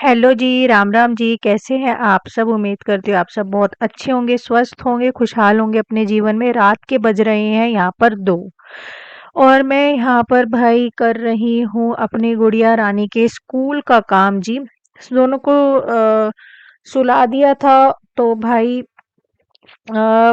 Hello जी, राम राम जी, कैसे हैं आप सब? उम्मीद करती हूँ आप सब बहुत अच्छे होंगे, स्वस्थ होंगे, खुशहाल होंगे अपने जीवन में। रात के बज रहे हैं यहाँ पर 2 और मैं यहाँ पर भाई कर रही हूँ अपनी गुड़िया रानी के स्कूल का काम जी। दोनों को सुला दिया था तो भाई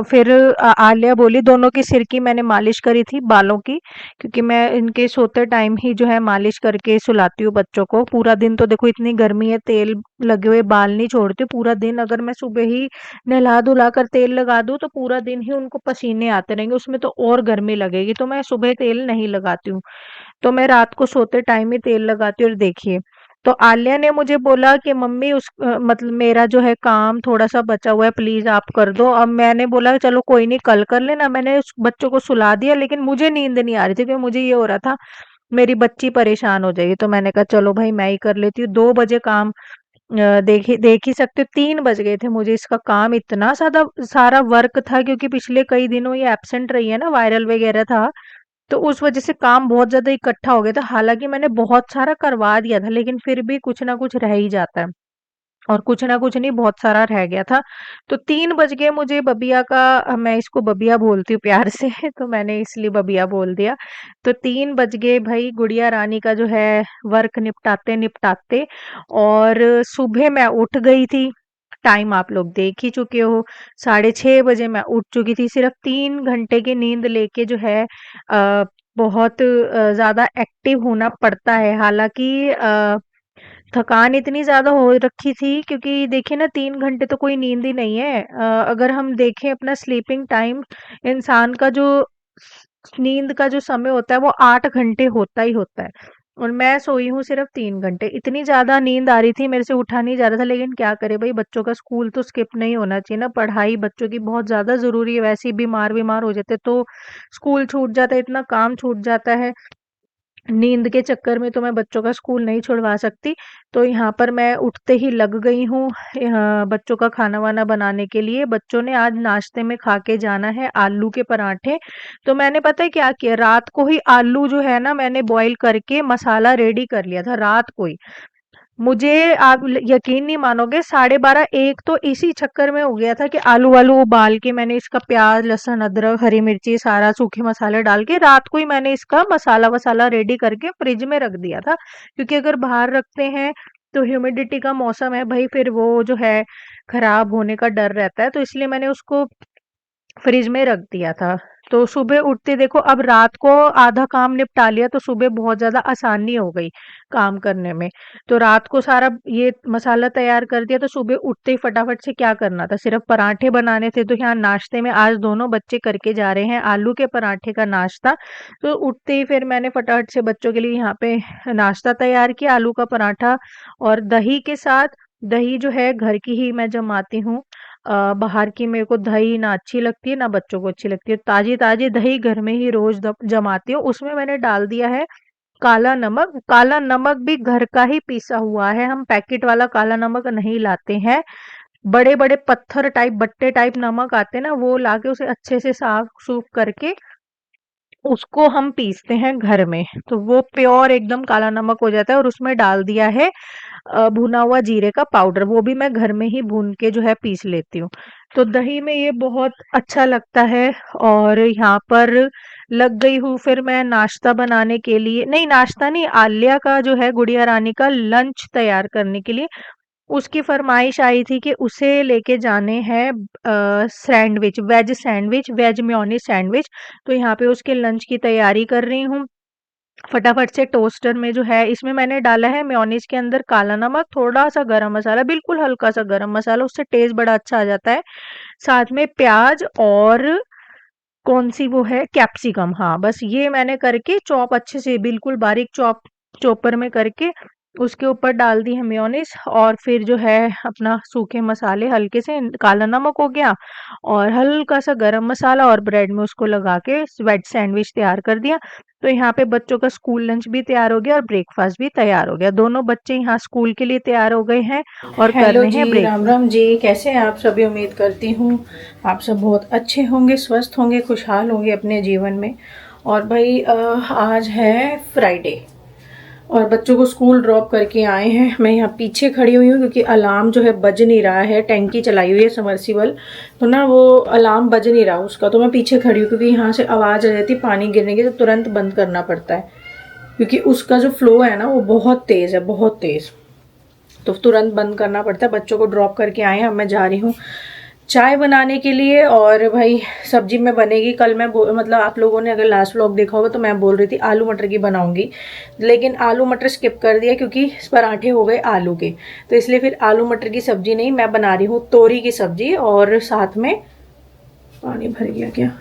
फिर आलिया बोली दोनों की सिर की मैंने मालिश करी थी बालों की, क्योंकि मैं इनके सोते टाइम ही जो है मालिश करके सुलाती हूँ बच्चों को। पूरा दिन तो देखो इतनी गर्मी है, तेल लगे हुए बाल नहीं छोड़ती हूँ पूरा दिन। अगर मैं सुबह ही नहला धुला कर तेल लगा दूँ तो पूरा दिन ही उनको पसीने आते रहेंगे, उसमें तो और गर्मी लगेगी, तो मैं सुबह तेल नहीं लगाती हूँ। तो मैं रात को सोते टाइम ही तेल लगाती हूँ। और देखिए, तो आलिया ने मुझे बोला कि मम्मी मतलब मेरा जो है काम थोड़ा सा बचा हुआ है, प्लीज आप कर दो। अब मैंने बोला चलो कोई नहीं, कल कर लेना। मैंने उस बच्चों को सुला दिया, लेकिन मुझे नींद नहीं आ रही थी, क्योंकि मुझे ये हो रहा था मेरी बच्ची परेशान हो जाएगी। तो मैंने कहा चलो भाई मैं ही कर लेती हूँ। 2 बजे काम देख ही सकते हो, 3 बज गए थे मुझे। इसका काम इतना ज्यादा सारा वर्क था, क्योंकि पिछले कई दिनों ये एब्सेंट रही है ना, वायरल वगैरह था, तो उस वजह से काम बहुत ज़्यादा इकट्ठा हो गया था। हालाँकि मैंने बहुत सारा करवा दिया था, लेकिन फिर भी कुछ ना कुछ रह ही जाता है, और कुछ ना कुछ नहीं, बहुत सारा रह गया था। तो 3 बज गए मुझे बबिया का, मैं इसको बबिया बोलती हूँ प्यार से तो मैंने इसलिए बबिया बोल दिया। तो 3 बज गए भई गुड़िया रानी का जो है वर्क निपटाते-निपटाते, और सुबह मैं उठ गई थी। टाइम आप लोग देख ही चुके हो, 6:30 बजे मैं उठ चुकी थी। सिर्फ़ 3 घंटे की नींद लेके जो है बहुत ज़्यादा एक्टिव होना पड़ता है। हालाँकि थकान इतनी ज़्यादा हो रखी थी, क्योंकि देखिए ना 3 घंटे तो कोई नींद ही नहीं है। अगर हम देखें अपना स्लीपिंग टाइम, इंसान का जो नींद का जो समय होता है वो 8 घंटे होता ही होता है, और मैं सोई हूँ सिर्फ 3 घंटे। इतनी ज़्यादा नींद आ रही थी, मेरे से उठा नहीं जा रहा था, लेकिन क्या करे भाई, बच्चों का स्कूल तो स्किप नहीं होना चाहिए ना। पढ़ाई बच्चों की बहुत ज़्यादा ज़रूरी है, वैसे ही बीमार हो जाते तो स्कूल छूट जाता है, इतना काम छूट जाता है। नींद के चक्कर में तो मैं बच्चों का स्कूल नहीं छुड़वा सकती। तो यहाँ पर मैं उठते ही लग गई हूँ बच्चों का खाना वाना बनाने के लिए। बच्चों ने आज नाश्ते में खा के जाना है आलू के पराठे। तो मैंने पता है क्या किया, रात को ही आलू जो है ना मैंने बॉईल करके मसाला रेडी कर लिया था रात को ही। मुझे आप यकीन नहीं मानोगे, 12:30 1 तो इसी चक्कर में हो गया था कि आलू वालू उबाल के मैंने इसका प्याज लहसुन अदरक हरी मिर्ची सारा सूखे मसाले डाल के रात को ही मैंने इसका मसाला वसाला रेडी करके फ्रिज में रख दिया था। क्योंकि अगर बाहर रखते हैं तो ह्यूमिडिटी का मौसम है भाई, फिर वो जो है खराब होने का डर रहता है, तो इसलिए मैंने उसको फ्रिज में रख दिया था। तो सुबह उठते देखो, अब रात को आधा काम निपटा लिया तो सुबह बहुत ज़्यादा आसानी हो गई काम करने में। तो रात को सारा ये मसाला तैयार कर दिया, तो सुबह उठते ही फटाफट से क्या करना था, सिर्फ पराठे बनाने थे। तो यहाँ नाश्ते में आज दोनों बच्चे करके जा रहे हैं आलू के पराठे का नाश्ता। तो उठते ही फिर मैंने फटाफट से बच्चों के लिए यहाँ पे नाश्ता तैयार किया, आलू का पराठा और दही के साथ। दही जो है घर की ही मैं जमाती हूँ, बाहर की मेरे को दही ना अच्छी लगती है ना बच्चों को अच्छी लगती है। ताजी-ताजी दही घर में ही रोज़ द जमाती हूँ। उसमें मैंने डाल दिया है काला नमक भी घर का ही पीसा हुआ है, हम पैकेट वाला काला नमक नहीं लाते हैं। बड़े-बड़े पत्थर टाइप, बट्टे टाइप नमक आते हैं ना, वो लाके उसे अच्छे से साफ-सूफ करके उसको हम पीसते हैं घर में, तो वो प्योर एकदम काला नमक हो जाता है। और उसमें डाल दिया है भुना हुआ जीरे का पाउडर, वो भी मैं घर में ही भून के जो है पीस लेती हूँ। तो दही में ये बहुत अच्छा लगता है। और यहाँ पर लग गई हूँ फिर मैं नाश्ता बनाने के लिए, नहीं नाश्ता नहीं, आलिया का जो है गुड़िया रानी का लंच तैयार करने के लिए। उसकी फरमाइश आई थी कि उसे लेके जाने हैं सैंडविच, वेज मेयोनीज सैंडविच। तो यहाँ पे उसके लंच की तैयारी कर रही हूँ। फटाफट से टोस्टर में जो है, इसमें मैंने डाला है मेयोनीज के अंदर काला नमक, थोड़ा सा गरम मसाला, बिल्कुल हल्का सा गरम मसाला, उससे टेस्ट बड़ा अच्छा आ जाता है। साथ में प्याज और कौन सी वो है कैप्सिकम, हाँ बस ये मैंने करके चॉप अच्छे से बिल्कुल बारीक चॉपर में करके उसके ऊपर डाल दी है मेयोनीज। और फिर जो है अपना सूखे मसाले हल्के से, काला नमक हो गया और हल्का सा गरम मसाला, और ब्रेड में उसको लगा के वेज सैंडविच तैयार कर दिया। तो यहाँ पे बच्चों का स्कूल लंच भी तैयार हो गया और ब्रेकफास्ट भी तैयार हो गया। दोनों बच्चे यहाँ स्कूल के लिए तैयार हो गए हैं और कर हेलो रहे जी, हैं राम ब्रेकफास्ट। राम जी। कैसे हैं आप सभी? उम्मीद करती हूँ आप सब बहुत अच्छे होंगे, स्वस्थ होंगे, खुशहाल होंगे अपने जीवन में। और भाई आज है फ्राइडे। और बच्चों को स्कूल ड्रॉप करके आए हैं। मैं यहाँ पीछे खड़ी हुई हूँ क्योंकि अलार्म जो है बज नहीं रहा है। टैंकी चलाई हुई है समर्सिबल, तो ना वो अलार्म बज नहीं रहा उसका, तो मैं पीछे खड़ी हूँ क्योंकि यहाँ से आवाज़ आ जाती है पानी गिरने की, तो तुरंत बंद करना पड़ता है क्योंकि उसका जो फ्लो है ना वो बहुत तेज़ है, बहुत तेज़, तो तुरंत बंद करना पड़ता है। बच्चों को ड्रॉप करके आए हैं, अब मैं जा रही हूँ चाय बनाने के लिए। और भाई सब्जी में बनेगी, कल मैं मतलब आप लोगों ने अगर लास्ट व्लॉग देखा होगा तो मैं बोल रही थी आलू मटर की बनाऊंगी, लेकिन आलू मटर स्किप कर दिया क्योंकि पराठे हो गए आलू के, तो इसलिए फिर आलू मटर की सब्जी नहीं, मैं बना रही हूँ तोरी की सब्जी। और साथ में पानी भर गया क्या?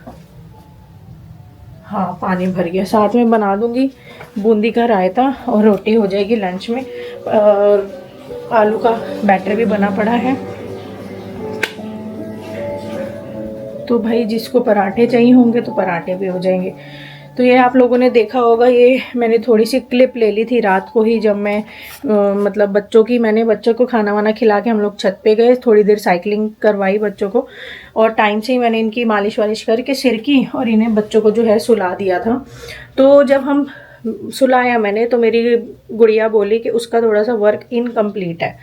हाँ पानी भर गया। साथ में बना दूंगी बूंदी का रायता और रोटी हो जाएगी लंच में। और आलू का बैटर भी बना पड़ा है, तो भाई जिसको पराठे चाहिए होंगे तो पराठे भी हो जाएंगे। तो ये आप लोगों ने देखा होगा, ये मैंने थोड़ी सी क्लिप ले ली थी रात को ही, जब मैं मतलब बच्चों को खाना वाना खिला के हम लोग छत पे गए, थोड़ी देर साइकिलिंग करवाई बच्चों को, और टाइम से ही मैंने इनकी मालिश वालिश करके सिर की और इन्हें बच्चों को जो है सुला दिया था। तो जब हम सुलाया मैंने तो मेरी गुड़िया बोली कि उसका थोड़ा सा वर्क इनकम्प्लीट है,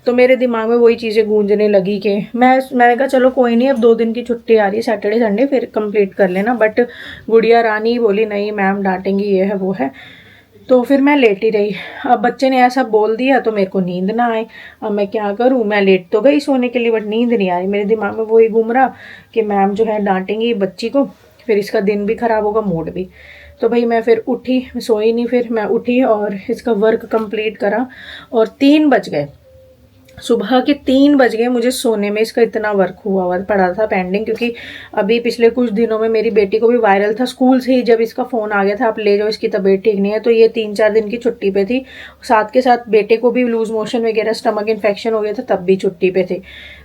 तो मेरे दिमाग में वही चीज़ें गूंजने लगी कि मैंने कहा चलो कोई नहीं, अब 2 दिन की छुट्टी आ रही है, सैटरडे संडे, फिर कंप्लीट कर लेना। बट गुड़िया रानी बोली नहीं मैम डांटेंगी, ये है वो है, तो फिर मैं लेटी रही। अब बच्चे ने ऐसा बोल दिया तो मेरे को नींद ना आए, अब मैं क्या करूं, मैं लेट तो गई सोने के लिए बट नींद नहीं आ रही, मेरे दिमाग में वही घूम रहा कि मैम जो है डांटेंगी बच्ची को, फिर इसका दिन भी खराब होगा, मूड भी। तो भाई मैं फिर उठी, सोई नहीं, फिर मैं उठी और इसका वर्क कंप्लीट करा। और 3 बज गए, सुबह के 3 बज गए मुझे सोने में। इसका इतना वर्क हुआ पड़ा था पेंडिंग, क्योंकि अभी पिछले कुछ दिनों में मेरी बेटी को भी वायरल था स्कूल से ही, जब इसका फ़ोन आ गया था आप ले जाओ इसकी तबीयत ठीक नहीं है, तो ये 3-4 दिन की छुट्टी पे थी। साथ के साथ बेटे को भी लूज मोशन वगैरह स्टमक इन्फेक्शन हो गया था, तब भी छुट्टी पे थे,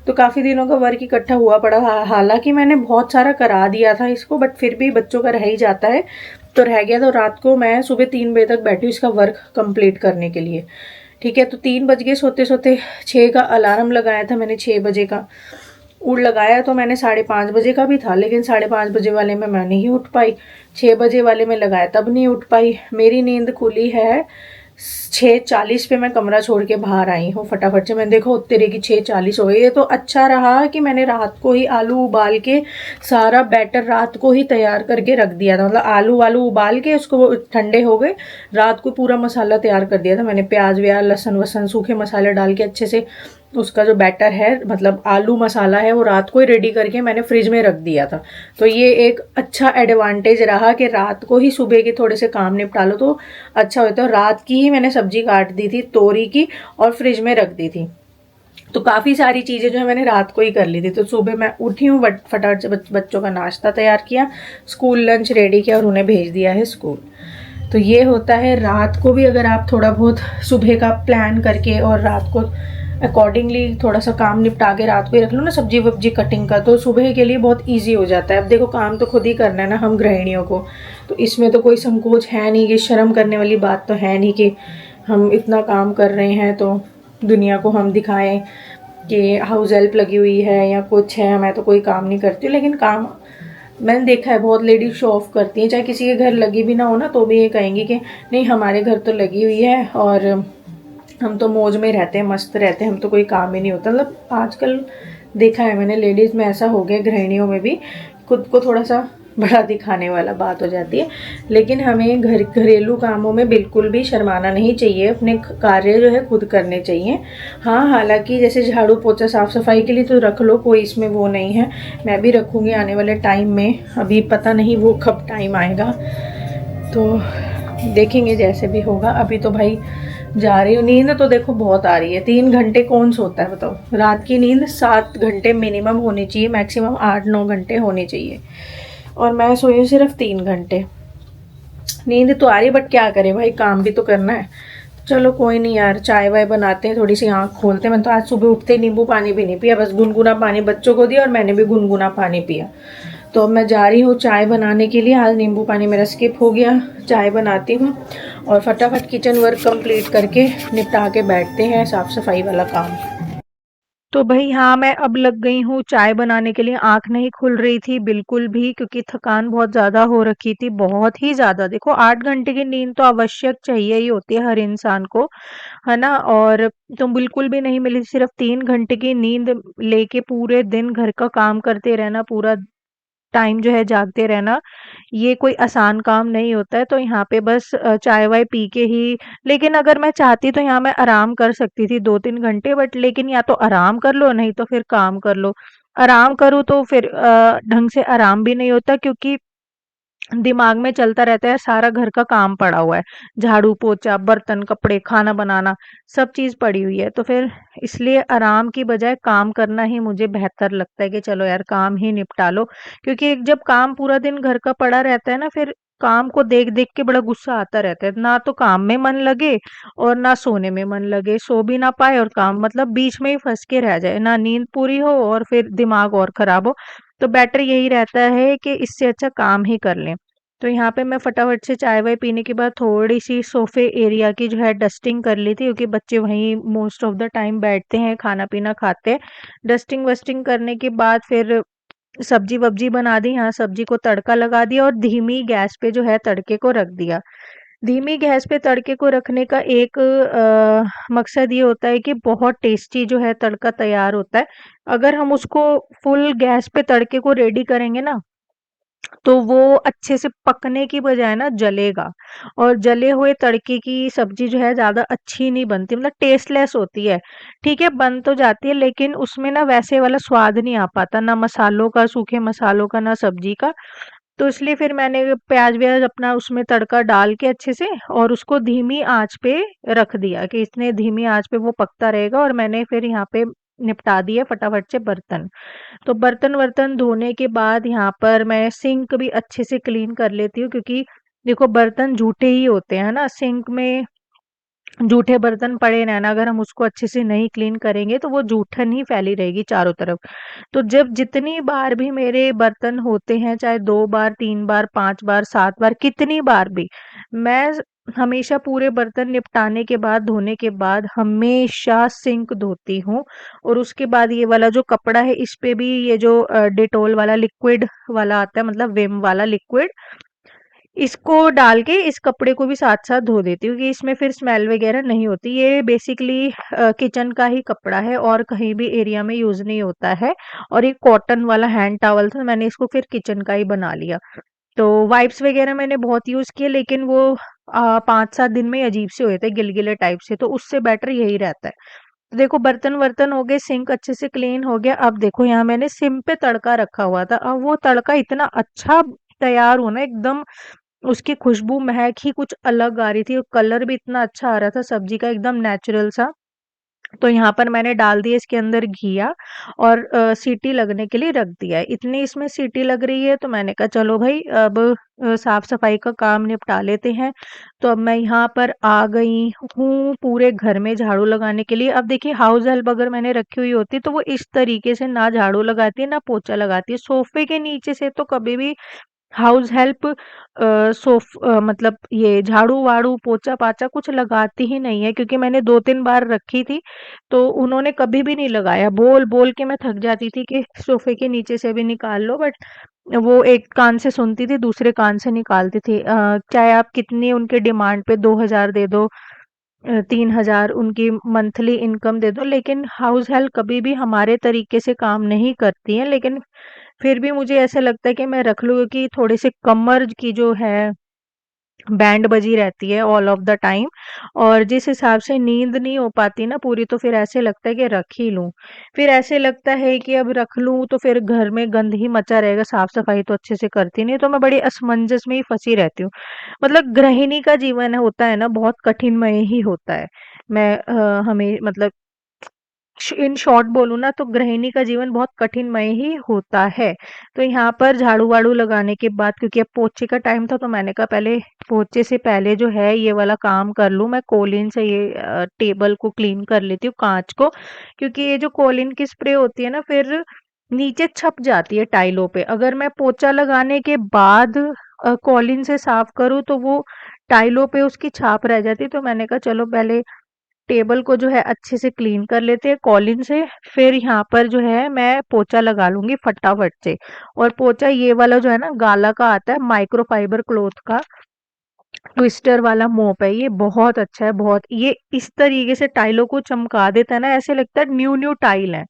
तो काफ़ी दिनों का वर्क इकट्ठा हुआ पड़ा। हालांकि मैंने बहुत सारा करा दिया था इसको, बट फिर भी बच्चों का रह ही जाता है, तो रह गया। तो रात को मैं सुबह 3 बजे तक बैठी इसका वर्क कंप्लीट करने के लिए, ठीक है। तो 3 बज गए सोते सोते। 6 का अलार्म लगाया था मैंने, 6 बजे का उड़ लगाया, तो मैंने 5:30 बजे का भी था, लेकिन 5:30 बजे वाले में मैं नहीं उठ पाई, 6 बजे वाले में लगाया तब नहीं उठ पाई। मेरी नींद खुली है 6:40 पे, मैं कमरा छोड़ के बाहर आई हूँ फटाफट से। मैंने देखो तेरे की 6:40 हो गई। ये तो अच्छा रहा कि मैंने रात को ही आलू उबाल के सारा बैटर रात को ही तैयार करके रख दिया था, मतलब आलू उबाल के उसको ठंडे हो गए, रात को पूरा मसाला तैयार कर दिया था मैंने, प्याज व्याज लहसुन वसन सूखे मसाले डाल के अच्छे से उसका जो बैटर है, मतलब आलू मसाला है, वो रात को ही रेडी करके मैंने फ्रिज में रख दिया था। तो ये एक अच्छा एडवांटेज रहा कि रात को ही सुबह के थोड़े से काम निपटा लो तो अच्छा होता है। रात की ही मैंने सब्जी काट दी थी तोरी की और फ्रिज में रख दी थी, तो काफ़ी सारी चीज़ें जो है मैंने रात को ही कर ली थी। तो सुबह मैं उठी हूँ, फटाफट से बच्चों का नाश्ता तैयार किया, स्कूल लंच रेडी किया और उन्हें भेज दिया है स्कूल। तो ये होता है रात को भी, अगर आप थोड़ा बहुत सुबह का प्लान करके और रात को अकॉर्डिंगली थोड़ा सा काम निपटा के रात को ही रख लो ना, सब्जी वब्जी कटिंग का, तो सुबह के लिए बहुत इजी हो जाता है। अब देखो काम तो खुद ही करना है ना हम गृहिणियों को, तो इसमें तो कोई संकोच है नहीं, कि शर्म करने वाली बात तो है नहीं कि हम इतना काम कर रहे हैं तो दुनिया को हम दिखाएं कि हाउस हेल्प लगी हुई है या कुछ है, मैं तो कोई काम नहीं करती हूँ। लेकिन काम मैंने देखा है बहुत लेडीज शो ऑफ करती हैं, चाहे किसी के घर लगी भी ना हो ना, तो भी ये कहेंगी कि नहीं हमारे घर तो लगी हुई है और हम तो मौज में रहते हैं, मस्त रहते हैं, हम तो कोई काम ही नहीं होता। मतलब आजकल देखा है मैंने लेडीज़ में ऐसा हो गया, गृहिणियों में भी खुद को थोड़ा सा बड़ा दिखाने वाला बात हो जाती है। लेकिन हमें घरेलू कामों में बिल्कुल भी शर्माना नहीं चाहिए, अपने कार्य जो है खुद करने चाहिए। हाँ हालांकि जैसे झाड़ू पोछा साफ़ सफाई के लिए तो रख लो, कोई इसमें वो नहीं है, मैं भी रखूँगी आने वाले टाइम में, अभी पता नहीं वो कब टाइम आएगा, तो देखेंगे जैसे भी होगा। अभी तो भाई जा रही हूँ। नींद तो देखो बहुत आ रही है, 3 घंटे कौन सोता है बताओ। रात की नींद 7 घंटे मिनिमम होनी चाहिए, मैक्सिमम 8-9 घंटे होनी चाहिए, और मैं सोई हूँ सिर्फ 3 घंटे। नींद तो आ रही है बट क्या करें भाई, काम भी तो करना है। चलो कोई नहीं यार, चाय वाय बनाते हैं, थोड़ी सी आँख खोलते हैं। मैं तो आज सुबह उठते ही नींबू पानी भी नहीं पिया, बस गुनगुना पानी बच्चों को दिया और मैंने भी गुनगुना पानी पिया। तो अब मैं जा रही हूँ चाय बनाने के लिए, आज नींबू पानी मेरा स्किप हो गया। चाय बनाती हूँ और फटाफट किचन वर्क कंप्लीट करके निपटा के बैठते हैं साफ़ सफाई वाला काम। तो भई हाँ, मैं अब लग गई हूँ चाय बनाने के लिए, आँख नहीं खुल रही थी बिल्कुल भी क्योंकि थकान बहुत ज़्यादा हो रखी थी, बहुत ही ज़्यादा। देखो 8 घंटे की नींद तो आवश्यक चाहिए ही होती है हर इंसान को, है ना? और तो बिल्कुल भी नहीं मिली, सिर्फ़ 3 घंटे की नींद लेके पूरे दिन घर का काम करते रहना, पूरा टाइम जो है जागते रहना, ये कोई आसान काम नहीं होता है। तो यहाँ पे बस चाय-वाय पी के ही, लेकिन अगर मैं चाहती तो यहाँ मैं आराम कर सकती थी 2-3 घंटे, बट लेकिन या तो आराम कर लो नहीं तो फिर काम कर लो। आराम करूँ तो फिर ढंग से आराम भी नहीं होता क्योंकि दिमाग में चलता रहता है सारा घर का काम पड़ा हुआ है, झाड़ू पोछा बर्तन कपड़े खाना बनाना सब चीज़ पड़ी हुई है, तो फिर इसलिए आराम की बजाय काम करना ही मुझे बेहतर लगता है कि चलो यार काम ही निपटा लो, क्योंकि एक जब काम पूरा दिन घर का पड़ा रहता है ना, फिर काम को देख देख के बड़ा गुस्सा आता रहता है, ना तो काम में मन लगे और ना सोने में मन लगे, सो भी ना पाए और काम मतलब बीच में ही फंस के रह जाए, ना नींद पूरी हो और फिर दिमाग और खराब हो। तो बेटर यही रहता है कि इससे अच्छा काम ही कर लें। तो यहाँ पे मैं फटाफट से चाय-वाय पीने के बाद थोड़ी-सी सोफ़े एरिया की जो है डस्टिंग कर ली थी क्योंकि बच्चे वहीं मोस्ट ऑफ़ द टाइम बैठते हैं, खाना-पीना खाते हैं। डस्टिंग-वस्टिंग करने के बाद फिर सब्ज़ी-वब्ज़ी बना दी, यहाँ सब्ज़ी को तड़का लगा दिया और धीमी गैस पे जो है तड़के को रख दिया। धीमी गैस पे तड़के को रखने का एक मकसद ये होता है कि बहुत टेस्टी जो है तड़का तैयार होता है। अगर हम उसको फुल गैस पे तड़के को रेडी करेंगे ना, तो वो अच्छे से पकने की बजाय ना जलेगा और जले हुए तड़के की सब्जी जो है ज़्यादा अच्छी नहीं बनती, मतलब टेस्टलेस होती है। ठीक है, बन तो जाती है लेकिन उसमें ना वैसे वाला स्वाद नहीं आ पाता, ना मसालों का, सूखे मसालों का, ना सब्जी का। तो इसलिए फिर मैंने प्याज़-व्याज़ अपना उसमें तड़का डाल के अच्छे से और उसको धीमी आँच पे रख दिया कि इतने धीमी आँच पे वो पकता रहेगा और मैंने फिर यहाँ पे निपटा दिए फटाफट से बर्तन। तो बर्तन-वर्तन धोने के बाद यहाँ पर मैं सिंक भी अच्छे से क्लीन कर लेती हूँ क्योंकि देखो बर्तन जूठे ही होते हैं ना, सिंक में जूठे बर्तन पड़े रहना, अगर हम उसको अच्छे से नहीं क्लीन करेंगे तो वो जूठन ही फैली रहेगी चारों तरफ। तो जब जितनी बार भी मेरे बर्तन होते हैं, चाहे 2 बार, 3 बार, 5 बार, 7 बार, कितनी बार भी, मैं हमेशा पूरे बर्तन निपटाने के बाद, धोने के बाद हमेशा सिंक धोती हूँ और उसके बाद ये वाला जो कपड़ा है, इस पे भी ये जो डेटॉल वाला लिक्विड वाला आता है, मतलब विम वाला लिक्विड, इसको डाल के इस कपड़े को भी साथ-साथ धो देती हूँ कि इसमें फिर स्मेल वगैरह नहीं होती। ये बेसिकली किचन का ही कपड़ा है और कहीं भी एरिया में यूज़ नहीं होता है और ये कॉटन वाला हैंड टॉवल था, मैंने इसको फिर किचन का ही बना लिया। तो वाइप्स वगैरह मैंने बहुत यूज़ किए लेकिन वो 5-7 दिन में अजीब से हुए थे, गिलगिले टाइप से, तो उससे बेटर यही रहता है। तो देखो बर्तन-वर्तन हो गए, सिंक अच्छे से क्लीन हो गया, अब देखो यहाँ मैंने सिम पे तड़का रखा हुआ था, अब वो तड़का इतना अच्छा तैयार हुआ ना एकदम, उसकी खुशबू महक ही कुछ अलग आ रही थी और कलर भी इतना अच्छा आ रहा था सब्जी का एकदम नेचुरल सा। तो यहाँ पर मैंने डाल दिया इसके अंदर घिया और सीटी लगने के लिए रख दिया है। इतनी इसमें सीटी लग रही है तो मैंने कहा चलो भाई अब साफ सफाई का काम निपटा लेते हैं। तो अब मैं यहाँ पर आ गई हूँ पूरे घर में झाड़ू लगाने के लिए। अब देखिए हाउस हेल्प अगर मैंने रखी हुई होती तो वो इस तरीके से ना झाड़ू लगाती है ना पोछा लगाती है। सोफे के नीचे से तो कभी भी हाउस हेल्प मतलब ये झाड़ू-वाड़ू, पोछा-पाछा कुछ लगाती ही नहीं है क्योंकि मैंने 2-3 बार रखी थी, तो उन्होंने कभी भी नहीं लगाया। बोल-बोल के मैं थक जाती थी कि सोफ़े के नीचे से भी निकाल लो, बट वो एक कान से सुनती थी, दूसरे कान से निकालती थी। चाहे आप कितनी उनके डिमांड पे 2000 दे दो, 3000 उनकी मंथली इनकम दे दो, लेकिन हाउस हेल्प कभी भी हमारे तरीके से काम नहीं करती हैं। लेकिन फिर भी मुझे ऐसा लगता है कि मैं रख लूँ क्योंकि थोड़ी-सी कमर की जो है बैंड बजी रहती है ऑल ऑफ द टाइम और जिस हिसाब से नींद नहीं हो पाती ना पूरी, तो फिर ऐसे लगता है कि रख ही लूँ। फिर ऐसे लगता है कि अब रख लूँ तो फिर घर में गंद ही मचा रहेगा, साफ-सफाई तो अच्छे से करती नहीं, तो मैं बड़ी असमंजस में ही फँसी रहती हूँ। मतलब गृहिणी का जीवन होता है ना बहुत कठिनमय ही होता है। मैं हमें मतलब इन शॉर्ट बोलूँ ना तो गृहिणी का जीवन बहुत कठिनमय ही होता है। तो यहाँ पर झाड़ू-वाड़ू लगाने के बाद क्योंकि अब पोछे का टाइम था तो मैंने कहा पहले पोछे से पहले जो है ये वाला काम कर लूँ। मैं कोलिन से ये टेबल को क्लीन कर लेती हूँ, काँच को, क्योंकि ये जो कोलिन की स्प्रे होती है ना फिर नीचे छप जाती है टाइलों पे। अगर मैं पोछा लगाने के बाद कोलिन से साफ करूँ तो वो टाइलों पे उसकी छाप रह जाती है। तो मैंने कहा चलो पहले टेबल को जो है अच्छे से क्लीन कर लेते हैं कॉलिन से। फिर यहाँ पर जो है मैं पोछा लगा लूंगी फटाफट से। और पोछा ये वाला जो है ना गाला का आता है, माइक्रोफाइबर क्लॉथ का ट्विस्टर वाला मोप है, ये बहुत अच्छा है बहुत। ये इस तरीके से टाइलों को चमका देता है ना, ऐसे लगता है न्यू न्यू टाइल है।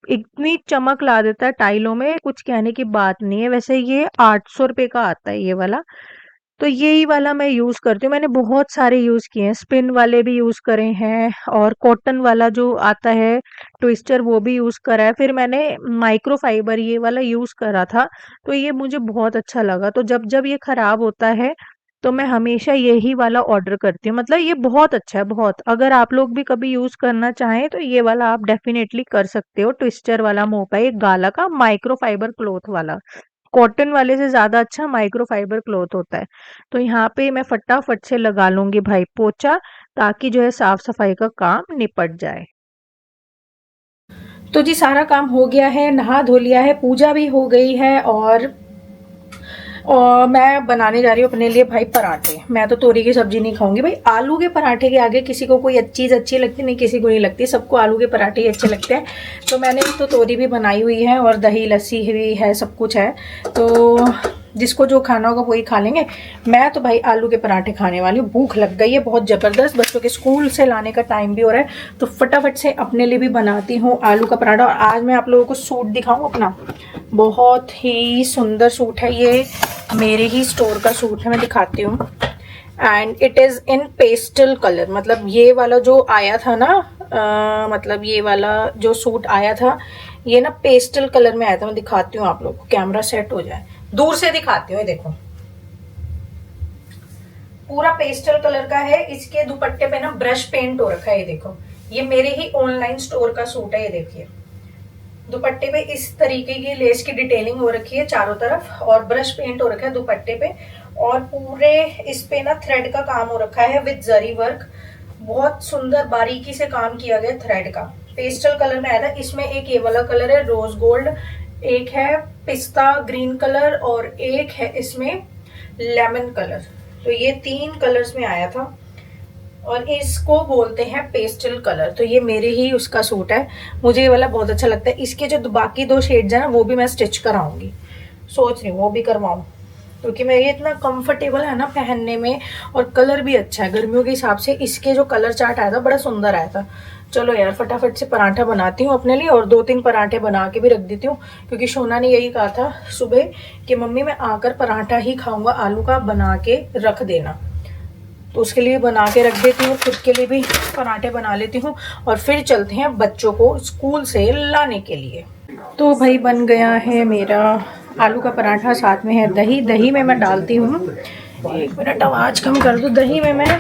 इतनी चमक ला देता है टाइलों में, कुछ कहने की बात नहीं है। वैसे ये 800 रुपए का आता है ये वाला। तो यही वाला मैं यूज करती हूँ। मैंने बहुत सारे यूज किए हैं, स्पिन वाले भी यूज करे हैं और कॉटन वाला जो आता है ट्विस्टर वो भी यूज करा है। फिर मैंने माइक्रोफाइबर ये वाला यूज करा था, तो ये मुझे बहुत अच्छा लगा। तो जब जब ये खराब होता है तो मैं हमेशा यही वाला ऑर्डर करती हूँ। मतलब ये बहुत अच्छा है बहुत। अगर आप लोग भी कभी यूज करना चाहें तो ये वाला आप डेफिनेटली कर सकते हो। ट्विस्टर वाला मोपा है, एक गाला का माइक्रोफाइबर क्लॉथ वाला। कॉटन वाले से ज़्यादा अच्छा माइक्रोफाइबर क्लॉथ होता है। तो यहाँ पे मैं फटाफट से लगा लूँगी भाई पोंछा, ताकि जो है साफ-सफाई का काम निपट जाए। तो जी सारा काम हो गया है, नहा धो लिया है, पूजा भी हो गई है और मैं बनाने जा रही हूँ अपने लिए भाई पराठे। मैं तो तोरी की सब्जी नहीं खाऊंगी भाई। आलू के पराठे के आगे किसी को कोई चीज़ अच्छी लगती नहीं, किसी को नहीं लगती, सबको आलू के पराठे ही अच्छे लगते हैं। तो मैंने तो तोरी भी बनाई हुई है और दही लस्सी भी है, सब कुछ है। तो जिसको जो खाना होगा वही खा लेंगे। मैं तो भाई आलू के पराठे खाने वाली हूँ। भूख लग गई है बहुत ज़बरदस्त, बच्चों के स्कूल से लाने का टाइम भी हो रहा है। तो फटाफट से अपने लिए भी बनाती हूँ आलू का पराठा। और आज मैं आप लोगों को सूट दिखाऊँ अपना, बहुत ही सुंदर सूट है ये, मेरे ही स्टोर का सूट है, मैं दिखाती हूँ। And it is in pastel colour. मतलब ये वाला जो आया था ना, मतलब ये वाला जो सूट आया था ये ना पेस्टल कलर में आया था। मैं दिखाती हूँ आप लोग को, कैमरा सेट हो जाए, दूर से दिखाती हूँ। ये देखो पूरा पेस्टल कलर का है। इसके दुपट्टे पे ना ब्रश पेंट हो रखा है, ये देखो। ये मेरे ही ऑनलाइन स्टोर का सूट है, ये देखिए। दुपट्टे पे इस तरीके की लेस की डिटेलिंग हो रखी है चारों तरफ और ब्रश पेंट हो रखा है दुपट्टे पे। और पूरे इस पे ना थ्रेड का काम हो रखा है विद जरी वर्क। बहुत सुंदर बारीकी से काम किया गया थ्रेड का। पेस्टल कलर में आया था। इसमें एक ये वाला कलर है रोज गोल्ड, एक है पिस्ता ग्रीन कलर और एक है इसमें लेमन कलर। तो ये 3 कलर्स में आया था और इसको बोलते हैं पेस्टल कलर। तो ये मेरे ही उसका सूट है, मुझे ये वाला बहुत अच्छा लगता है। इसके जो बाकी 2 शेड्स है ना वो भी मैं स्टिच कराऊंगी, सोच रही हूँ वो भी करवाऊँ, क्योंकि मैं ये इतना कंफर्टेबल है ना पहनने में और कलर भी अच्छा है गर्मियों के हिसाब से। इसके जो कलर चार्ट आया था बड़ा सुंदर आया था। चलो यार फटाफट से पराठा बनाती हूँ अपने लिए और 2-3 पराठे बना के भी रख देती हूँ, क्योंकि शोना ने यही कहा था सुबह कि मम्मी मैं आकर पराठा ही खाऊंगा, आलू का बना के रख देना। तो उसके लिए बना के रख देती हूँ, खुद के लिए भी पराठे बना लेती हूँ और फिर चलते हैं बच्चों को स्कूल से लाने के लिए। तो भाई बन गया है मेरा आलू का पराठा, साथ में है दही। दही में मैं डालती हूँ, 1 मिनट आवाज कम कर दूँ। दही में मैं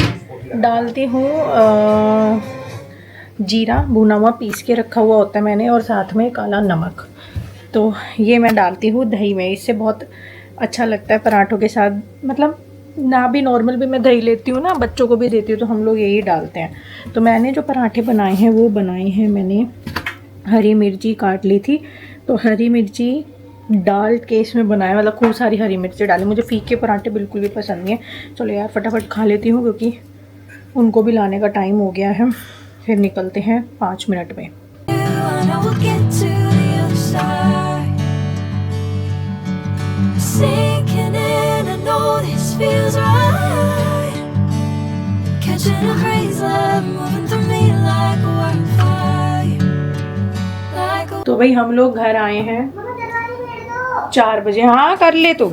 डालती हूँ जीरा भुना हुआ पीस के रखा हुआ होता है मैंने, और साथ में काला नमक। तो ये मैं डालती हूँ दही में, इससे बहुत अच्छा लगता है पराठों के साथ। मतलब ना भी नॉर्मल भी मैं दही लेती हूँ ना, बच्चों को भी देती हूँ, तो हम लोग यही डालते हैं। तो मैंने जो पराठे बनाए हैं वो बनाए हैं मैंने, हरी मिर्ची काट ली थी, तो हरी मिर्ची डाल के इसमें बनाया। मतलब खूब सारी हरी मिर्ची डाली, मुझे फीके पराठे बिल्कुल भी पसंद नहीं है। चलो यार फटाफट खा लेती हूँ, क्योंकि उनको भी लाने का टाइम हो गया है। फिर निकलते हैं 5 मिनट में। तो भाई हम लोग घर आए हैं 4 बजे। हाँ कर ले तो।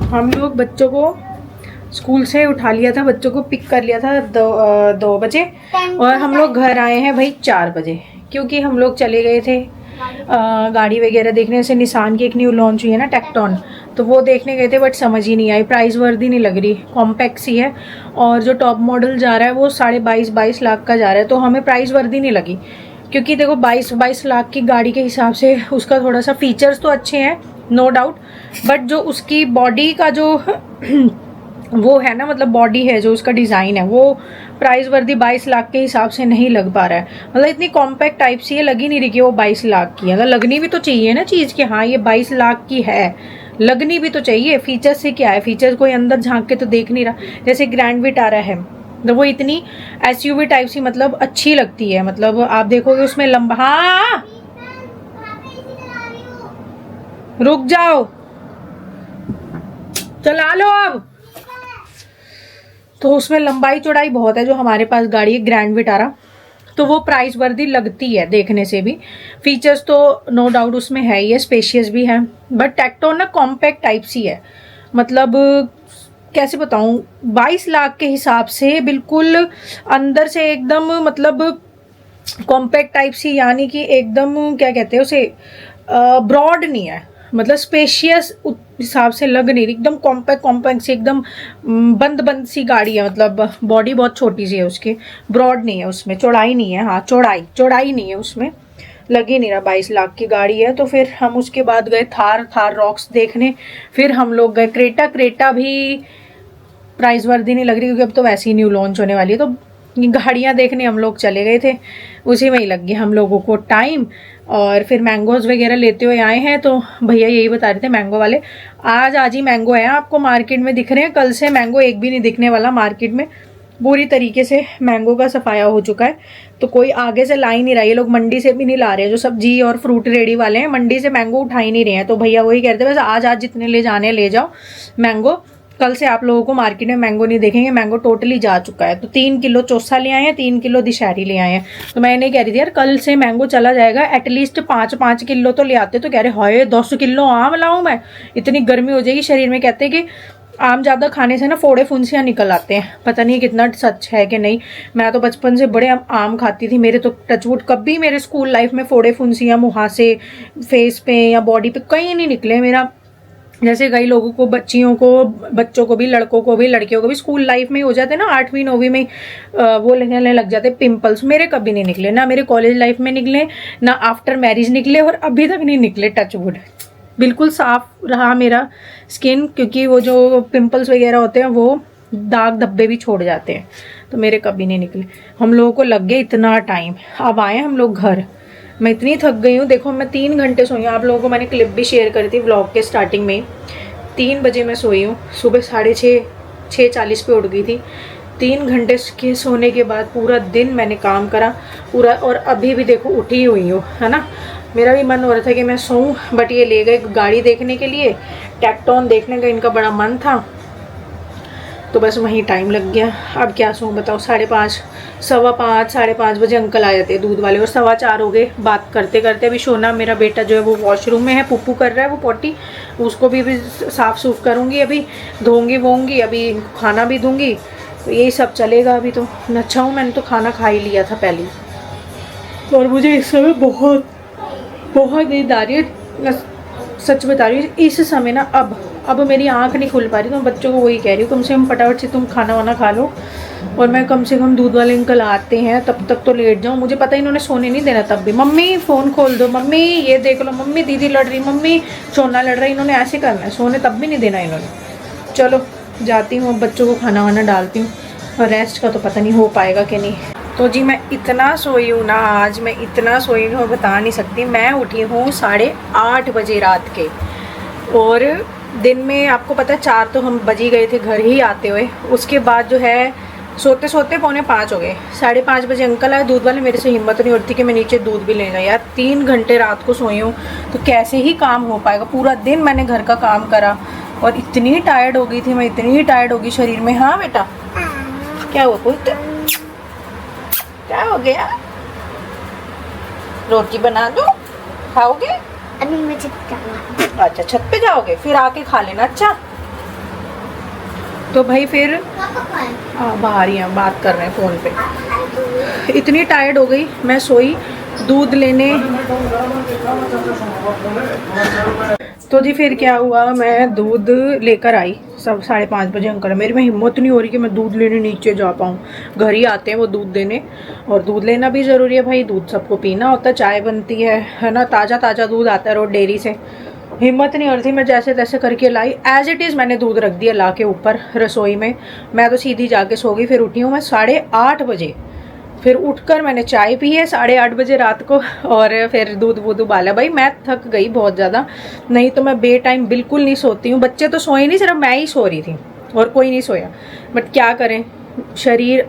हम लोग बच्चों को स्कूल से उठा लिया था, बच्चों को पिक कर लिया था 2 बजे, और हम लोग घर आए हैं भाई 4 बजे, क्योंकि हम लोग चले गए थे गाड़ी वगैरह देखने। से निसान की एक न्यू लॉन्च हुई है ना टेक्टॉन, तो वो देखने गए थे, बट समझ ही नहीं आई, प्राइस वर्दी नहीं लग रही, कॉम्पैक्ट सी है। और जो टॉप मॉडल जा रहा है वो 22.5 लाख का जा रहा है, तो हमें प्राइस वर्दी नहीं लगी। क्योंकि देखो 22 लाख की गाड़ी के हिसाब से उसका थोड़ा सा फीचर्स तो अच्छे हैं नो डाउट, बट जो उसकी बॉडी का जो वो है ना, मतलब बॉडी है जो उसका डिज़ाइन है, वो प्राइस वर्दी 22 लाख के हिसाब से नहीं लग पा रहा है। मतलब इतनी कॉम्पैक्ट टाइप सी है, लग ही नहीं रही कि वो 22 लाख की है। अगर लगनी भी तो चाहिए ना चीज़ कि हाँ ये 22 लाख की है, लगनी भी तो चाहिए। फीचर्स से क्या है, फीचर्स कोई अंदर झांक के तो देख नहीं रहा। जैसे ग्रैंड विटारा है तो वो इतनी एसयूवी टाइप सी मतलब अच्छी लगती है, मतलब आप देखोगे उसमें लंबा, हाँ रुक जाओ चला लो अब। तो उसमें लंबाई चौड़ाई बहुत है, जो हमारे पास गाड़ी है ग्रैंड विटारा, तो वो प्राइस वर्दी लगती है देखने से भी। फीचर्स तो नो डाउट उसमें है ही है, स्पेशियस भी है, बट टेक्टोन ना कॉम्पैक्ट टाइप सी है। मतलब कैसे बताऊं, 22 लाख के हिसाब से बिल्कुल अंदर से एकदम मतलब कॉम्पैक्ट टाइप सी, यानी कि एकदम क्या कहते हैं उसे, ब्रॉड नहीं है, मतलब स्पेशियस हिसाब से लग नहीं रही, एकदम कॉम्पैक्ट कॉम्पैक्ट सी, एकदम बंद बंद सी गाड़ी है। मतलब बॉडी बहुत छोटी सी है उसकी, ब्रॉड नहीं है उसमें, चौड़ाई नहीं है, हाँ चौड़ाई नहीं है उसमें, लग ही नहीं रहा। 22 लाख की गाड़ी है। तो फिर हम उसके बाद गए थार रॉक्स देखने, फिर हम लोग गए क्रेटा भी प्राइस वर्दी नहीं लग रही, क्योंकि अब तो वैसे ही न्यू लॉन्च होने वाली है। तो गाड़ियाँ देखने हम लोग चले गए थे, उसी में ही लग गया हम लोगों को टाइम। और फिर मैंगोज वगैरह लेते हुए आए हैं, तो भैया यही बता रहे थे मैंगो वाले, आज ही मैंगो है आपको मार्केट में दिख रहे हैं, कल से मैंगो एक भी नहीं दिखने वाला मार्केट में। पूरी तरीके से मैंगो का सफाया हो चुका है, तो कोई आगे से ला ही नहीं रहा। ये लोग मंडी से भी नहीं ला रहे हैं, जो सब्जी और फ्रूट रेडी वाले हैं मंडी से मैंगो उठा ही नहीं रहे हैं। तो भैया वही कहते हैं, बस आज जितने ले जाने ले जाओ मैंगो, कल से आप लोगों को मार्केट में मैंगो नहीं देखेंगे, मैंगो टोटली जा चुका है। तो 3 किलो चौसा ले आए हैं, 3 किलो दिशहरी ले आए हैं। तो मैं नहीं कह रही थी यार कल से मैंगो चला जाएगा, एटलीस्ट 5-5 किलो तो ले आते। तो कह रहे हाय 10 किलो आम लाऊं मैं, इतनी गर्मी हो जाएगी शरीर में। कहते हैं कि आम ज़्यादा खाने से ना फोड़े फुंसियाँ निकल आते हैं, पता नहीं कितना सच है कि नहीं। मैं तो बचपन से बड़े आम खाती थी, मेरे तो टचवुड कभी मेरे स्कूल लाइफ में फोड़े फुंसियाँ मुहासे फेस पे या बॉडी पे कहीं नहीं निकले मेरा। जैसे कई लोगों को, बच्चों को भी, लड़कों को भी, लड़कियों को भी स्कूल लाइफ में ही हो जाते ना, 8वीं 9वीं में वो लगने लग जाते पिंपल्स। मेरे कभी नहीं निकले, ना मेरे कॉलेज लाइफ में निकले, ना आफ्टर मैरिज निकले, और अभी तक नहीं निकले, टचवुड। बिल्कुल साफ रहा मेरा स्किन, क्योंकि वो जो पिंपल्स वगैरह होते हैं वो दाग धब्बे भी छोड़ जाते हैं, तो मेरे कभी नहीं निकले। हम लोगों को लग गया इतना टाइम, अब आए हम लोग घर। मैं इतनी थक गई हूँ, देखो मैं 3 घंटे सोई हूँ। आप लोगों को मैंने क्लिप भी शेयर करी थी व्लॉग के स्टार्टिंग में। 3 बजे मैं सोई हूँ, सुबह 6:40 पे उठ गई थी। 3 घंटे के सोने के बाद पूरा दिन मैंने काम करा पूरा, और अभी भी देखो उठी हुई हूँ, है ना। मेरा भी मन हो रहा था कि मैं सोऊं, बट ये ले गए गाड़ी देखने के लिए, टेक्टोन देखने का इनका बड़ा मन था, तो बस वहीं टाइम लग गया। अब क्या सोऊं बताओ, 5:30, 5:15, 5:30 बजे अंकल आ जाते हैं दूध वाले, और 4:15 हो गए बात करते करते। अभी सोना मेरा बेटा जो है वो वॉशरूम में है, पुप्पू कर रहा है वो पॉटी, उसको भी साफ़ सूफ करूँगी, अभी धोंगी वोंगी, अभी खाना भी दूँगी, तो यही सब चलेगा अभी। तो अच्छा हूँ, मैंने तो खाना खा ही लिया था पहले, और मुझे इस समय बहुत नींद आ रही है, सच बता रही हूँ। इस समय ना अब मेरी आंख नहीं खुल पा रही, तो मैं बच्चों को वही कह रही हूँ, कम से कम फटाफट से तुम खाना वाना खा लो, और मैं कम से कम दूध वाले अंकल आते हैं तब तक तो लेट जाऊँ। मुझे पता है इन्होंने सोने नहीं देना, तब भी मम्मी फ़ोन खोल दो, मम्मी ये देख लो, मम्मी दीदी लड़ रही, मम्मी सोना लड़ रहा है, इन्होंने ऐसे करना है, सोने तब भी नहीं देना इन्होंने। चलो जाती हूँ, बच्चों को खाना वाना डालती हूँ, और रेस्ट का तो पता नहीं हो पाएगा कि नहीं। तो जी मैं इतना सोई हूँ ना, आज मैं इतना सोई हूँ बता नहीं सकती। मैं उठी हूँ 8:30 बजे रात के, और दिन में आपको पता है 4 तो हम बज ही गए थे घर ही आते हुए। उसके बाद जो है सोते सोते 4:45 हो गए। 5:30 बजे अंकल आए दूध वाले, मेरे से हिम्मत नहीं होती कि मैं नीचे दूध भी ले जाऊँ। यार 3 घंटे रात को सोई हूँ, तो कैसे ही काम हो पाएगा। पूरा दिन मैंने घर का काम करा, और इतनी टायर्ड हो गई थी मैं, इतनी टायर्ड हो गई शरीर में। हाँ बेटा क्या हुआ, कोई क्या हो गया? रोटी बना दो, खाओगे? अभी मैं छत पे अच्छा छत पे जाओगे, फिर आके खा लेना। अच्छा तो भाई फिर बाहर ही हैं, बात कर रहे हैं फ़ोन पे। इतनी टायर्ड हो गई मैं, सोई दूध लेने। तो जी फिर क्या हुआ, मैं दूध लेकर आई सब 5:30 बजे अंकल। मेरी में हिम्मत नहीं हो रही कि मैं दूध लेने नीचे जा पाऊँ, घर ही आते हैं वो दूध देने, और दूध लेना भी ज़रूरी है भाई, दूध सबको पीना होता है, चाय बनती है ना, ताज़ा दूध आता है रोज डेयरी से। हिम्मत नहीं हो रही थी, मैं जैसे तैसे करके लाई। एज इट इज़ मैंने दूध रख दिया ला के ऊपर रसोई में, मैं तो सीधी जाके सो गई। फिर उठी हूँ मैं 8:30 बजे, फिर उठकर मैंने चाय पी है 8:30 बजे रात को, और फिर दूध वूध उबाला। भाई मैं थक गई बहुत ज़्यादा, नहीं तो मैं बे टाइम बिल्कुल नहीं सोती हूँ। बच्चे तो सोए नहीं, सिर्फ मैं ही सो रही थी और कोई नहीं सोया। बट क्या करें,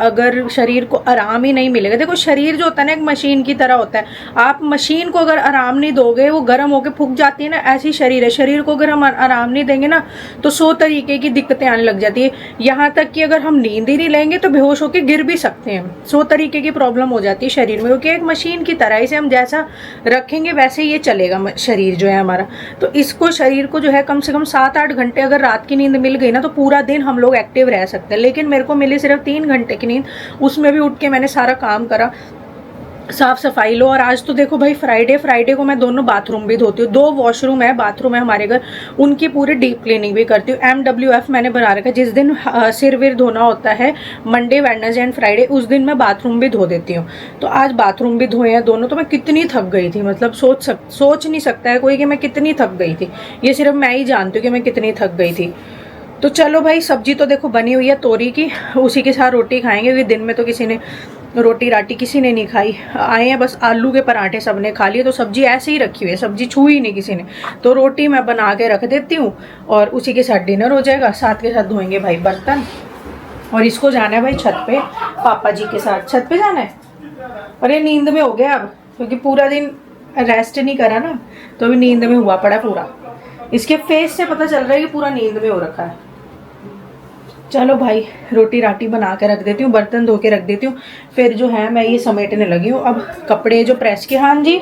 अगर शरीर को आराम ही नहीं मिलेगा। देखो शरीर जो होता है ना एक मशीन की तरह होता है, आप मशीन को अगर आराम नहीं दोगे वो गर्म होकर फूक जाती है ना, ऐसी शरीर है। शरीर को अगर हम आराम नहीं देंगे ना तो 100 तरीके की दिक्कतें आने लग जाती है। यहाँ तक कि अगर हम नींद ही नहीं लेंगे तो बेहोश होकर गिर भी सकते हैं। 100 तरीके की प्रॉब्लम हो जाती है शरीर में, क्योंकि एक मशीन की तरह इसे हम जैसा रखेंगे वैसे ये चलेगा शरीर जो है हमारा। तो इसको शरीर को जो है कम से कम 7-8 घंटे अगर रात की नींद मिल गई ना तो पूरा दिन हम लोग एक्टिव रह सकते हैं। लेकिन मेरे को मिली सिर्फ 3 घंटे की नींद, उसमें भी उठ के मैंने सारा काम करा, साफ सफाई लो। और आज तो देखो भाई फ्राइडे को मैं दोनों बाथरूम भी धोती हूँ। 2 वॉशरूम है, बाथरूम है हमारे घर, उनकी पूरी डीप क्लीनिंग भी करती हूँ। MWF मैंने बना रखा है, जिस दिन सिर विर धोना होता है मंडे वेडनेसडे एंड फ्राइडे, उस दिन मैं बाथरूम भी धो देती हूँ। तो आज बाथरूम भी धोए हैं दोनों। तो मैं कितनी थक गई थी, मतलब सोच नहीं सकता है कोई कि मैं कितनी थक गई थी। ये सिर्फ मैं ही जानती हूँ कि मैं कितनी थक गई थी। तो चलो भाई, सब्जी तो देखो बनी हुई है तोरी की, उसी के साथ रोटी खाएंगे, क्योंकि दिन में तो किसी ने रोटी राटी किसी ने नहीं खाई। आए हैं बस आलू के पराठे सबने खा लिए, तो सब्जी ऐसे ही रखी हुई है, सब्जी छुई नहीं किसी ने। तो रोटी मैं बना के रख देती हूँ और उसी के साथ डिनर हो जाएगा। साथ के साथ धोएंगे भाई बर्तन, और इसको जाना है भाई छत पे, पापा जी के साथ छत पे जाना है। और ये नींद में हो गया अब, क्योंकि पूरा दिन रेस्ट नहीं करा ना, तो अभी नींद में हुआ पड़ा पूरा। इसके फेस से पता चल रहा है कि पूरा नींद में हो रखा है। चलो भाई, रोटी राटी बना के रख देती हूँ, बर्तन धो के रख देती हूँ, फिर जो है मैं ये समेटने लगी हूँ। अब कपड़े जो प्रेस के, हाँ जी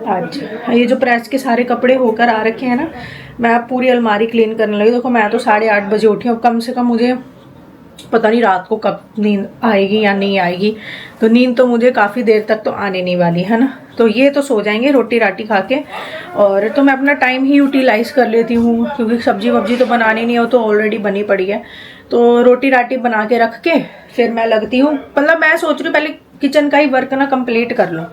आज ये जो प्रेस के सारे कपड़े होकर आ रखे हैं ना, मैं अब पूरी अलमारी क्लीन करने लगी। देखो मैं तो 8:30 बजे उठी हूँ। कम से कम मुझे पता नहीं रात को कब नींद आएगी या नहीं आएगी, तो नींद तो मुझे काफ़ी देर तक तो आने नहीं वाली है ना। तो ये तो सो जाएंगे रोटी राटी खा के, और तो मैं अपना टाइम ही यूटिलाइज़ कर लेती हूँ, क्योंकि सब्जी वब्जी तो बनानी नहीं हो, तो ऑलरेडी बनी पड़ी है। तो रोटी राटी बना के रख के फिर मैं लगती हूँ, मतलब मैं सोच रही हूँ पहले किचन का ही वर्क ना कंप्लीट कर लूँ,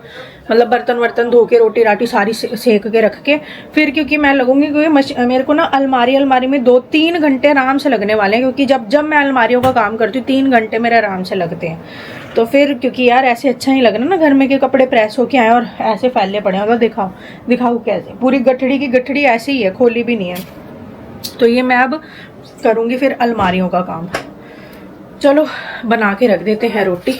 मतलब बर्तन वर्तन धो के रोटी राटी सारी सेक के रख के फिर, क्योंकि मैं लगूंगी, क्योंकि मेरे को ना अलमारी में 2-3 घंटे आराम से लगने वाले हैं, क्योंकि जब मैं अलमारियों का काम करती हूँ 3 घंटे मेरे आराम से लगते हैं। तो फिर क्योंकि यार ऐसे अच्छा नहीं लगना ना, घर में के कपड़े प्रेस होके आए और ऐसे फैले पड़े हैं। दिखाओ कैसे, पूरी गठड़ी की गठड़ी ऐसी ही है, खोली भी नहीं है। तो ये मैं अब करूँगी फिर अलमारियों का काम। चलो बना के रख देते हैं रोटी।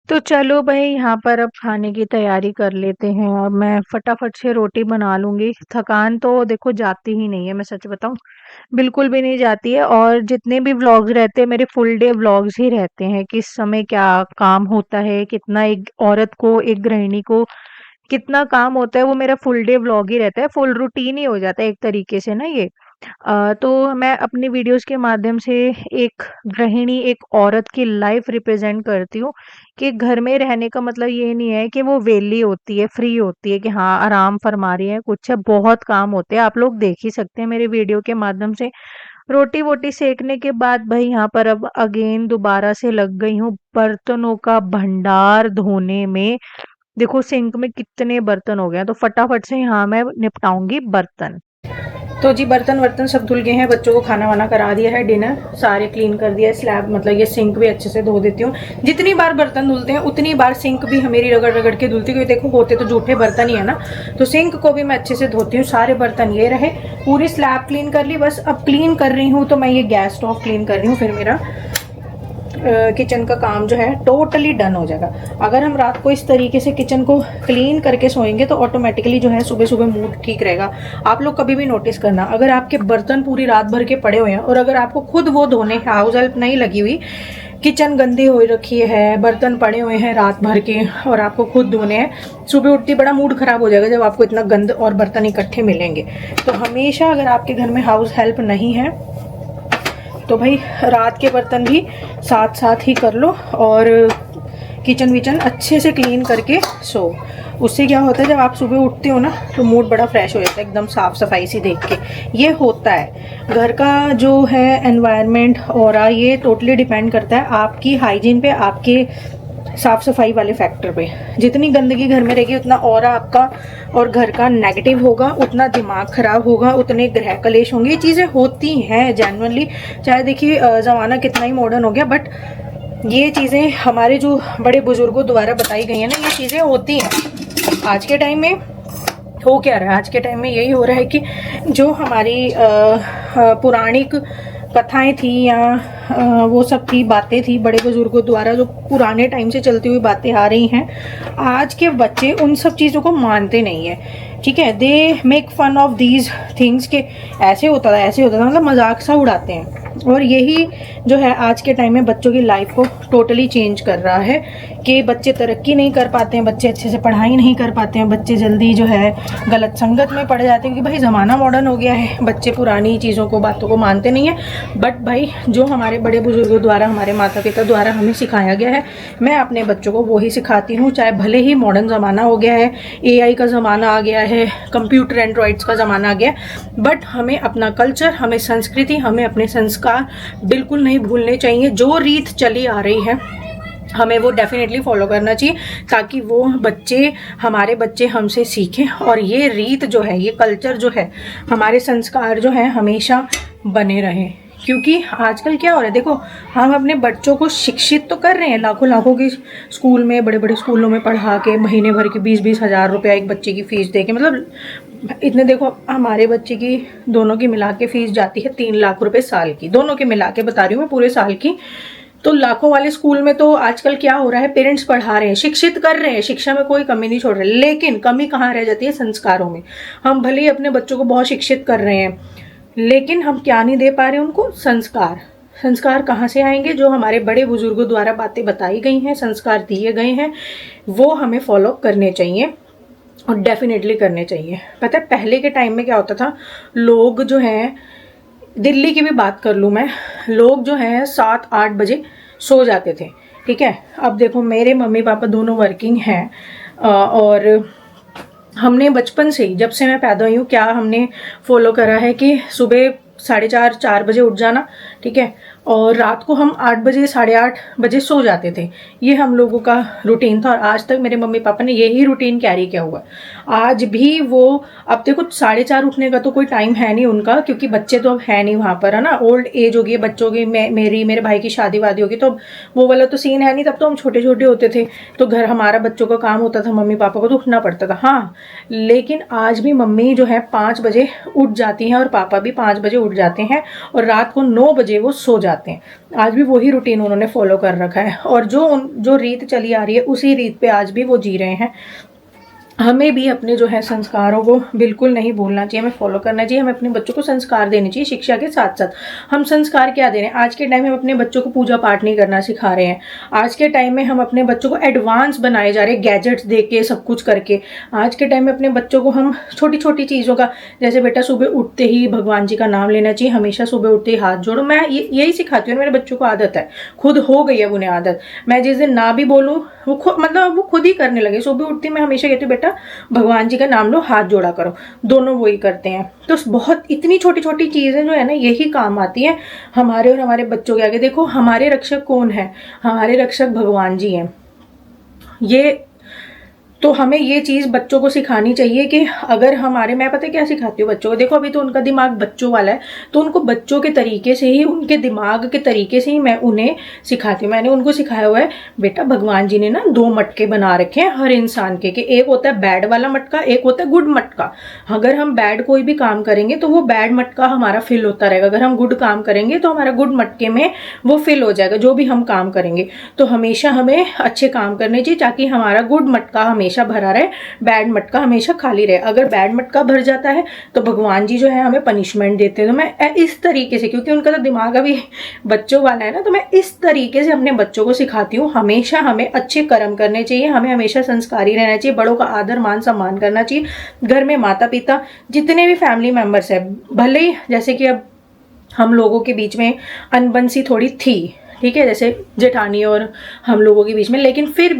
तो चलो भाई, यहाँ पर अब खाने की तैयारी कर लेते हैं, और मैं फटाफट से रोटी बना लूँगी। थकान तो देखो जाती ही नहीं है, मैं सच बताऊँ, बिल्कुल भी नहीं जाती है। और जितने भी व्लॉग्स रहते हैं मेरे फुल डे व्लॉग्स ही रहते हैं, किस समय क्या काम होता है, कितना एक औरत को, एक गृहिणी को कितना काम होता है, वो मेरा फुल डे व्लॉग ही रहता है, फुल रूटीन ही हो जाता है एक तरीके से ना ये। तो मैं अपनी वीडियोस के माध्यम से एक गृहिणी, एक औरत की लाइफ रिप्रेजेंट करती हूँ, कि घर में रहने का मतलब ये नहीं है कि वो वेली होती है, फ्री होती है, कि हाँ आराम फरमा रही है, कुछ है, बहुत काम होते हैं। आप लोग देख ही सकते हैं मेरे वीडियो के माध्यम से। रोटी वोटी सेकने के बाद भाई यहाँ पर अब अगेन दोबारा से लग गई हूँ बर्तनों का भंडार धोने में। देखो सिंक में कितने बर्तन हो गए हैं, तो फटाफट से यहाँ मैं निपटाऊंगी बर्तन। तो जी बर्तन वर्तन सब धुल गए हैं, बच्चों को खाना वाना करा दिया है, डिनर सारे क्लीन कर दिया है। स्लैब मतलब ये सिंक भी अच्छे से धो देती हूँ। जितनी बार बर्तन धुलते हैं उतनी बार सिंक भी मेरी रगड़ रगड़ के धुलती, क्योंकि देखो होते तो जूठे बर्तन ही है ना, तो सिंक को भी मैं अच्छे से धोती हूँ। सारे बर्तन ये रहे, पूरी स्लैब क्लीन कर ली। बस अब क्लीन कर रही हूँ तो मैं ये गैस स्टोव क्लीन कर रही हूँ, फिर मेरा किचन का काम जो है टोटली डन हो जाएगा। अगर हम रात को इस तरीके से किचन को क्लीन करके सोएंगे तो ऑटोमेटिकली जो है सुबह सुबह मूड ठीक रहेगा। आप लोग कभी भी नोटिस करना, अगर आपके बर्तन पूरी रात भर के पड़े हुए हैं और अगर आपको खुद वो धोने हाउस हेल्प नहीं लगी हुई, किचन गंदी हो रखी है, बर्तन पड़े हुए हैं रात भर के और आपको खुद धोने हैं, सुबह उठती बड़ा मूड खराब हो जाएगा जब आपको इतना गंद और बर्तन इकट्ठे मिलेंगे। तो हमेशा अगर आपके घर में हाउस हेल्प नहीं है तो भाई रात के बर्तन भी साथ साथ ही कर लो और किचन विचन अच्छे से क्लीन करके सो। उससे क्या होता है, जब आप सुबह उठते हो ना तो मूड बड़ा फ्रेश हो जाता है, एकदम साफ सफाई सी देख के। ये होता है घर का जो है एनवायरनमेंट और ये टोटली डिपेंड करता है आपकी हाइजीन पे, आपके साफ सफाई वाले फैक्टर पे। जितनी गंदगी घर में रहेगी उतना ऑरा आपका और घर का नेगेटिव होगा, उतना दिमाग खराब होगा, उतने ग्रह कलेश होंगे। ये चीज़ें होती हैं जेन्युइनली, चाहे देखिए ज़माना कितना ही मॉडर्न हो गया, बट ये चीज़ें हमारे जो बड़े बुजुर्गों द्वारा बताई गई हैं ना, ये चीज़ें होती हैं। आज के टाइम में हो क्या रहा है, आज के टाइम में यही हो रहा है कि जो हमारी पौराणिक कथाएं थी या वो सब थी, बातें थी बड़े बुजुर्गों द्वारा जो पुराने टाइम से चलती हुई बातें आ रही हैं, आज के बच्चे उन सब चीज़ों को मानते नहीं है। ठीक है, they make fun of these things के ऐसे होता था, ऐसे होता था, मतलब मजाक सा उड़ाते हैं। और यही जो है आज के टाइम में बच्चों की लाइफ को टोटली चेंज कर रहा है कि बच्चे तरक्की नहीं कर पाते हैं, बच्चे अच्छे से पढ़ाई नहीं कर पाते हैं, बच्चे जल्दी जो है गलत संगत में पड़ जाते हैं, क्योंकि भाई ज़माना मॉडर्न हो गया है, बच्चे पुरानी चीज़ों को, बातों को मानते नहीं हैं। बट भाई जो हमारे बड़े बुजुर्गों द्वारा, हमारे माता पिता द्वारा हमें सिखाया गया है, मैं अपने बच्चों को वही सिखाती हूँ। चाहे भले ही मॉडर्न ज़माना हो गया है, AI का ज़माना आ गया है, कंप्यूटर एंड्रॉइड्स का ज़माना आ गया है, बट हमें अपना कल्चर, हमें संस्कृति, हमें अपने संस्कार बिल्कुल नहीं भूलने चाहिए। जो रीत चली आ रही है हमें वो डेफिनेटली फॉलो करना चाहिए, ताकि वो बच्चे, हमारे बच्चे हमसे सीखें और ये रीत जो है, ये कल्चर जो है, हमारे संस्कार जो है हमेशा बने रहें। क्योंकि आजकल क्या हो रहा है, देखो हम अपने बच्चों को शिक्षित तो कर रहे हैं, लाखों लाखों की स्कूल में, बड़े बड़े स्कूलों में पढ़ा के, महीने भर की 20-20 हज़ार रुपया एक बच्चे की फ़ीस दे के, मतलब इतने, देखो हमारे बच्चे की दोनों की मिला के फ़ीस जाती है 3 लाख रुपए साल की, दोनों के मिला के बता रही हूँ मैं, पूरे साल की। तो लाखों वाले स्कूल में तो आजकल क्या हो रहा है, पेरेंट्स पढ़ा रहे हैं, शिक्षित कर रहे हैं, शिक्षा में कोई कमी नहीं छोड़ रहे, लेकिन कमी कहाँ रह जाती है, संस्कारों में। हम भले ही अपने बच्चों को बहुत शिक्षित कर रहे हैं, लेकिन हम क्या नहीं दे पा रहे उनको, संस्कार। संस्कार कहाँ से आएंगे? जो हमारे बड़े बुजुर्गों द्वारा बातें बताई गई हैं, संस्कार दिए गए हैं, वो हमें फॉलो करने चाहिए और डेफिनेटली करने चाहिए। पता है पहले के टाइम में क्या होता था, लोग जो हैं, दिल्ली की भी बात कर लूँ मैं, लोग जो हैं 7-8 बजे सो जाते थे। ठीक है, अब देखो मेरे मम्मी पापा दोनों वर्किंग हैं और हमने बचपन से ही, जब से मैं पैदा हुई हूँ, क्या हमने फॉलो करा है कि सुबह 4:30-4 बजे उठ जाना। ठीक है, और रात को हम 8 बजे 8:30 बजे सो जाते थे। ये हम लोगों का रूटीन था और आज तक मेरे मम्मी पापा ने यही रूटीन कैरी किया हुआ। आज भी वो, अब देखो 4:30 उठने का तो कोई टाइम है नहीं उनका, क्योंकि बच्चे तो अब है नहीं वहाँ पर, है ना, ओल्ड एज होगी बच्चों की। मेरे भाई की शादी वादी होगी तो वो वाला तो सीन है नहीं, तब तो हम छोटे छोटे होते थे, तो घर हमारा बच्चों का काम होता था, मम्मी पापा को तो उठना पड़ता था। हाँ, लेकिन आज भी मम्मी जो है 5 बजे उठ जाती हैं और पापा भी 5 बजे उठ जाते हैं और रात को 9 बजे वो सो जाते हैं। आज भी वही रूटीन उन्होंने फॉलो कर रखा है और जो रीत चली आ रही है उसी रीत पे आज भी वो जी रहे हैं। हमें भी अपने जो है संस्कारों को बिल्कुल नहीं भूलना चाहिए, हमें फॉलो करना चाहिए, हमें अपने बच्चों को संस्कार देने चाहिए। शिक्षा के साथ साथ हम संस्कार क्या दे रहे हैं, आज के टाइम में हम अपने बच्चों को पूजा पाठ नहीं करना सिखा रहे हैं। आज के टाइम में हम अपने बच्चों को एडवांस बनाए जा रहे हैं, गैजेट्स दे के, सब कुछ करके। आज के टाइम में अपने बच्चों को हम छोटी छोटी चीज़ों का, जैसे बेटा सुबह उठते ही भगवान जी का नाम लेना चाहिए, हमेशा सुबह उठते ही हाथ जोड़ो। मैं यही सिखाती हूँ, मेरे बच्चों को आदत है, खुद हो गई है उन्हें आदत। मैं जिस दिन ना भी बोलूँ वो खुद ही करने लगे। सुबह उठती मैं हमेशा कहती हूँ बेटा भगवान जी का नाम लो, हाथ जोड़ा करो, दोनों वही करते हैं। तो बहुत इतनी छोटी छोटी चीज़ें जो है ना, यही काम आती हैं हमारे और हमारे बच्चों के आगे। देखो हमारे रक्षक कौन है, हमारे रक्षक भगवान जी हैं। ये तो हमें ये चीज़ बच्चों को सिखानी चाहिए कि अगर हमारे, मैं पता क्या सिखाती हूँ बच्चों को, देखो अभी तो उनका दिमाग बच्चों वाला है, तो उनको बच्चों के तरीके से ही, उनके दिमाग के तरीके से ही मैं उन्हें सिखाती हूँ। मैंने उनको सिखाया हुआ है, बेटा भगवान जी ने ना 2 मटके बना रखे हैं हर इंसान के, कि एक होता है बैड वाला मटका, एक होता है गुड मटका। अगर हम बैड कोई भी काम करेंगे तो वो बैड मटका हमारा फिल होता रहेगा, अगर हम गुड काम करेंगे तो हमारा गुड मटके में वो फिल हो जाएगा, जो भी हम काम करेंगे। तो हमेशा हमें अच्छे काम करने चाहिए ताकि हमारा गुड मटका हमेशा भरा रहे, बैड मटका हमेशा खाली रहे। अगर बैड मटका भर जाता है तो भगवान जी जो है हमें पनिशमेंट देते हैं। तो मैं इस तरीके से, क्योंकि उनका तो दिमाग अभी बच्चों वाला है ना, तो मैं इस तरीके से अपने बच्चों को सिखाती हूँ। हमेशा हमें अच्छे कर्म करने चाहिए, हमें हमेशा संस्कारी रहना चाहिए, बड़ों का आदर मान सम्मान करना चाहिए। घर में माता पिता जितने भी फैमिली मेंबर्स है, भले ही जैसे कि अब हम लोगों के बीच में अनबन सी थोड़ी थी, ठीक है, जैसे जेठानी और हम लोगों के बीच में, लेकिन फिर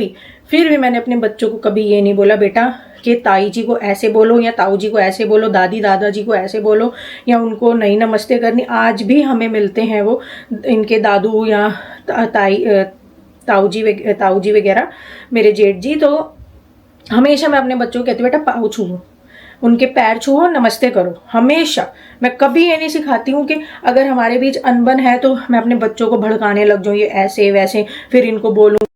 भी मैंने अपने बच्चों को कभी ये नहीं बोला बेटा कि ताई जी को ऐसे बोलो या ताऊ जी को ऐसे बोलो, दादी दादाजी को ऐसे बोलो, या उनको नहीं नमस्ते करनी। आज भी हमें मिलते हैं वो इनके दादू या ताऊ जी वगैरह, मेरे जेठ जी, तो हमेशा मैं अपने बच्चों को कहती हूँ बेटा पाँव छूओ, उनके पैर छुओ, नमस्ते करो हमेशा। मैं कभी ये नहीं सिखाती हूँ कि अगर हमारे बीच अनबन है तो मैं अपने बच्चों को भड़काने लग जाऊँ, ये ऐसे वैसे, फिर इनको बोलूँ